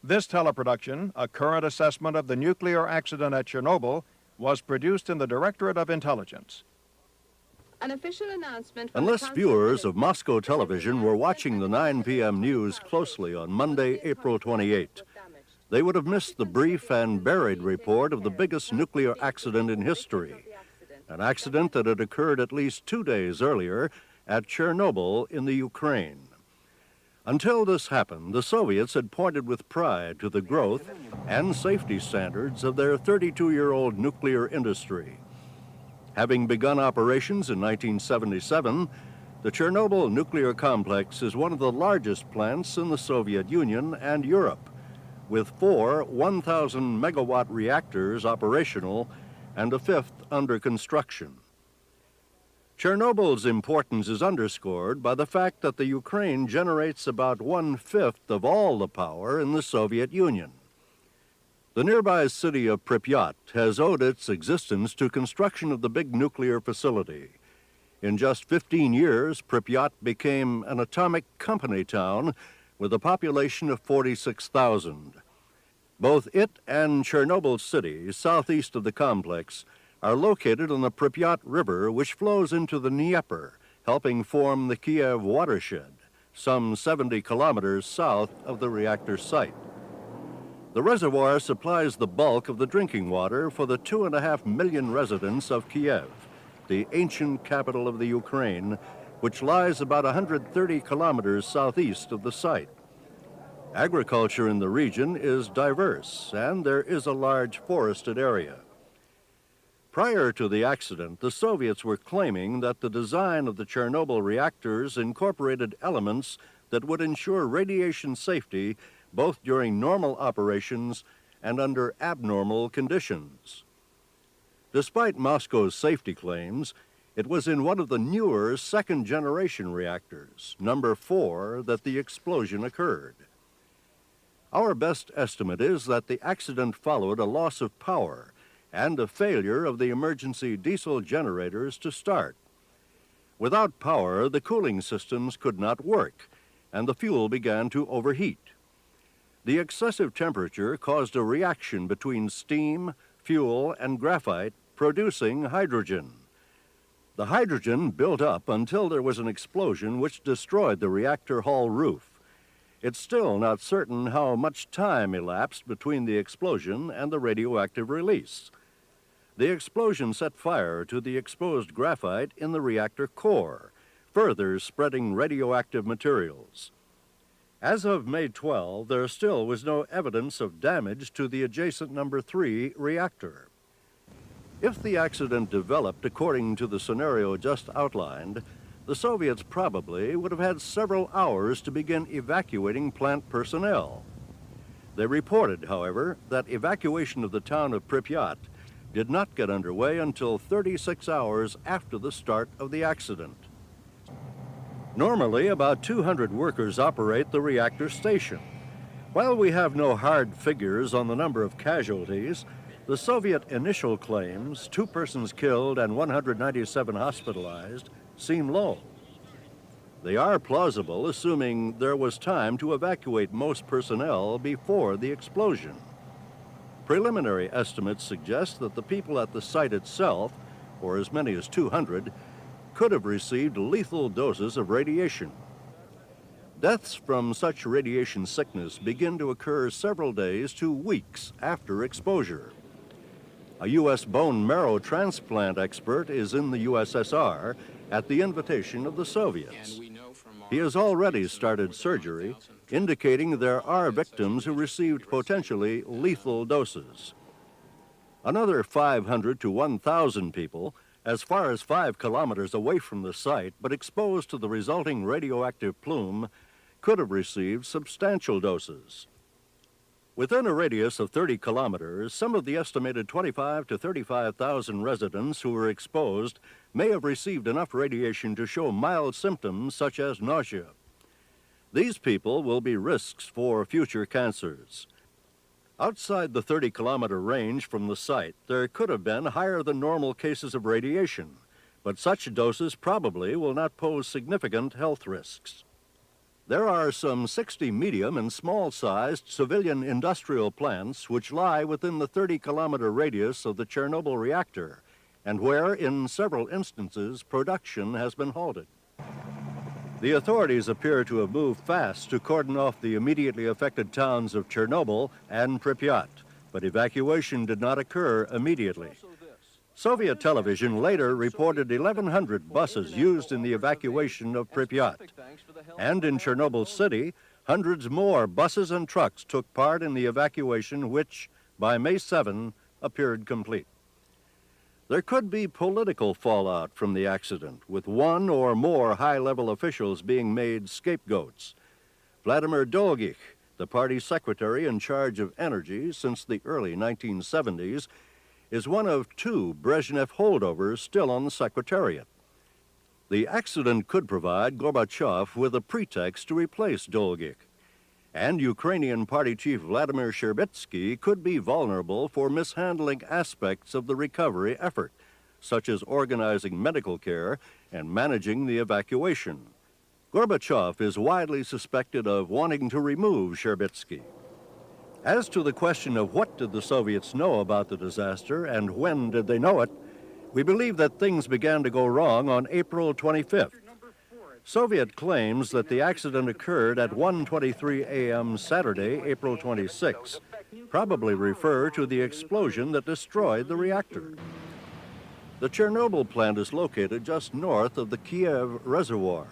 This teleproduction, a current assessment of the nuclear accident at Chernobyl, was produced in the Directorate of Intelligence. An official announcement from Unless viewers of Moscow television were watching the 9 p.m. news closely on Monday, April 28, they would have missed the brief and buried report of the biggest nuclear accident in history, an accident that had occurred at least 2 days earlier at Chernobyl in the Ukraine. Until this happened, the Soviets had pointed with pride to the growth and safety standards of their 32-year-old nuclear industry. Having begun operations in 1977, the Chernobyl nuclear complex is one of the largest plants in the Soviet Union and Europe, with 4 1,000-megawatt reactors operational and a 5th under construction. Chernobyl's importance is underscored by the fact that the Ukraine generates about 1/5 of all the power in the Soviet Union. The nearby city of Pripyat has owed its existence to construction of the big nuclear facility. In just 15 years, Pripyat became an atomic company town with a population of 46,000. Both it and Chernobyl City, southeast of the complex, are located on the Pripyat River, which flows into the Dnieper, helping form the Kiev watershed, some 70 kilometers south of the reactor site. The reservoir supplies the bulk of the drinking water for the 2.5 million residents of Kiev, the ancient capital of the Ukraine, which lies about 130 kilometers southeast of the site. Agriculture in the region is diverse, and there is a large forested area. Prior to the accident, the Soviets were claiming that the design of the Chernobyl reactors incorporated elements that would ensure radiation safety both during normal operations and under abnormal conditions. Despite Moscow's safety claims, it was in one of the newer second-generation reactors, number 4, that the explosion occurred. Our best estimate is that the accident followed a loss of power and a failure of the emergency diesel generators to start. Without power, the cooling systems could not work, and the fuel began to overheat. The excessive temperature caused a reaction between steam, fuel, and graphite, producing hydrogen. The hydrogen built up until there was an explosion which destroyed the reactor hull roof. It's still not certain how much time elapsed between the explosion and the radioactive release. The explosion set fire to the exposed graphite in the reactor core, further spreading radioactive materials. As of May 12, there still was no evidence of damage to the adjacent number 3 reactor. If the accident developed according to the scenario just outlined, the Soviets probably would have had several hours to begin evacuating plant personnel. They reported, however, that evacuation of the town of Pripyat did not get underway until 36 hours after the start of the accident. Normally, about 200 workers operate the reactor station. While we have no hard figures on the number of casualties, the Soviet initial claims, 2 persons killed and 197 hospitalized, seem low. They are plausible, assuming there was time to evacuate most personnel before the explosion. Preliminary estimates suggest that the people at the site itself, or as many as 200, could have received lethal doses of radiation. Deaths from such radiation sickness begin to occur several days to weeks after exposure. A U.S. bone marrow transplant expert is in the USSR at the invitation of the Soviets. He has already started surgery, indicating there are victims who received potentially lethal doses. Another 500 to 1,000 people, as far as 5 kilometers away from the site, but exposed to the resulting radioactive plume, could have received substantial doses. Within a radius of 30 kilometers, some of the estimated 25 to 35,000 residents who were exposed may have received enough radiation to show mild symptoms such as nausea. These people will be risks for future cancers. Outside the 30-kilometer range from the site, there could have been higher than normal cases of radiation, but such doses probably will not pose significant health risks. There are some 60 medium and small-sized civilian industrial plants which lie within the 30-kilometer radius of the Chernobyl reactor, and where, in several instances, production has been halted. The authorities appear to have moved fast to cordon off the immediately affected towns of Chernobyl and Pripyat, but evacuation did not occur immediately. Soviet television later reported 1,100 buses used in the evacuation of Pripyat. And in Chernobyl City, hundreds more buses and trucks took part in the evacuation, which, by May 7, appeared complete. There could be political fallout from the accident, with one or more high-level officials being made scapegoats. Vladimir Dolgich, the party secretary in charge of energy since the early 1970s, is one of two Brezhnev holdovers still on the secretariat. The accident could provide Gorbachev with a pretext to replace Dolgich, and Ukrainian party chief Vladimir Sherbetsky could be vulnerable for mishandling aspects of the recovery effort, such as organizing medical care and managing the evacuation. Gorbachev is widely suspected of wanting to remove Sherbetsky. As to the question of what did the Soviets know about the disaster and when did they know it, we believe that things began to go wrong on April 25th. Soviet claims that the accident occurred at 1:23 a.m. Saturday, April 26, probably refer to the explosion that destroyed the reactor. The Chernobyl plant is located just north of the Kiev reservoir.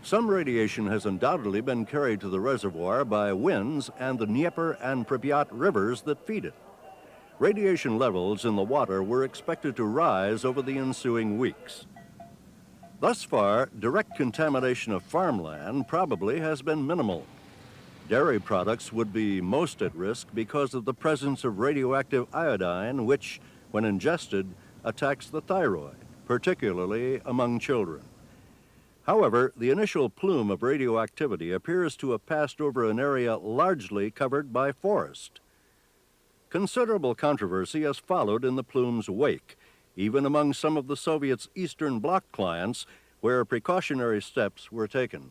Some radiation has undoubtedly been carried to the reservoir by winds and the Dnieper and Pripyat rivers that feed it. Radiation levels in the water were expected to rise over the ensuing weeks. Thus far, direct contamination of farmland probably has been minimal. Dairy products would be most at risk because of the presence of radioactive iodine, which, when ingested, attacks the thyroid, particularly among children. However, the initial plume of radioactivity appears to have passed over an area largely covered by forest. Considerable controversy has followed in the plume's wake, even among some of the Soviets' Eastern Bloc clients, where precautionary steps were taken.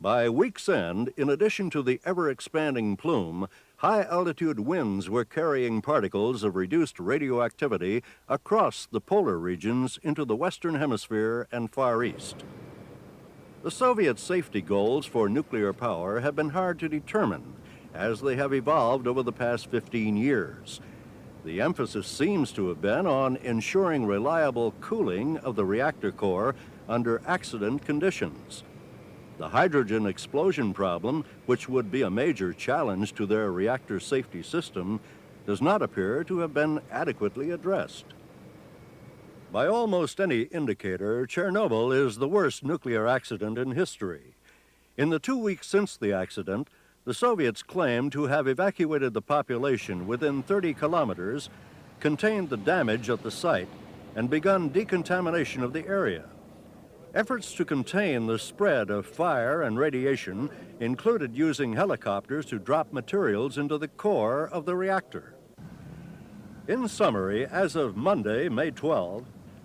By week's end, in addition to the ever-expanding plume, high-altitude winds were carrying particles of reduced radioactivity across the polar regions into the Western Hemisphere and Far East. The Soviet safety goals for nuclear power have been hard to determine, as they have evolved over the past 15 years. The emphasis seems to have been on ensuring reliable cooling of the reactor core under accident conditions. The hydrogen explosion problem, which would be a major challenge to their reactor safety system, does not appear to have been adequately addressed. By almost any indicator, Chernobyl is the worst nuclear accident in history. In the 2 weeks since the accident, the Soviets claimed to have evacuated the population within 30 kilometers, contained the damage at the site, and begun decontamination of the area. Efforts to contain the spread of fire and radiation included using helicopters to drop materials into the core of the reactor. In summary, as of Monday, May 12,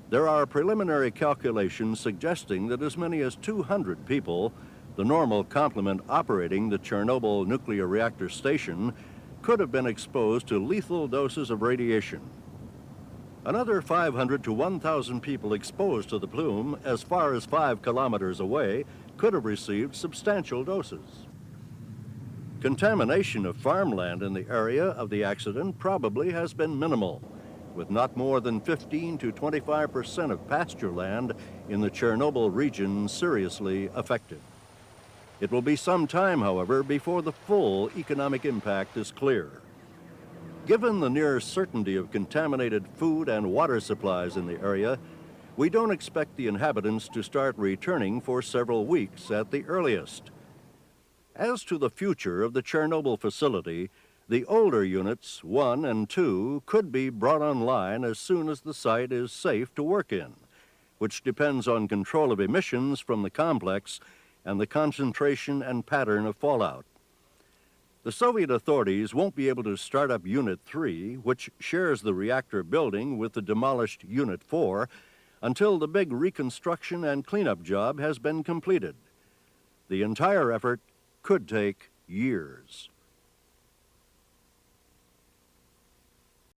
there are preliminary calculations suggesting that as many as 200 people, the normal complement operating the Chernobyl nuclear reactor station, could have been exposed to lethal doses of radiation. Another 500 to 1,000 people exposed to the plume as far as 5 kilometers away could have received substantial doses. Contamination of farmland in the area of the accident probably has been minimal, with not more than 15 to 25% of pasture land in the Chernobyl region seriously affected. It will be some time, however, before the full economic impact is clear. Given the near certainty of contaminated food and water supplies in the area, we don't expect the inhabitants to start returning for several weeks at the earliest. As to the future of the Chernobyl facility, the older units, 1 and 2, could be brought online as soon as the site is safe to work in, which depends on control of emissions from the complex and the concentration and pattern of fallout. The Soviet authorities won't be able to start up Unit 3, which shares the reactor building with the demolished Unit 4, until the big reconstruction and cleanup job has been completed. The entire effort could take years.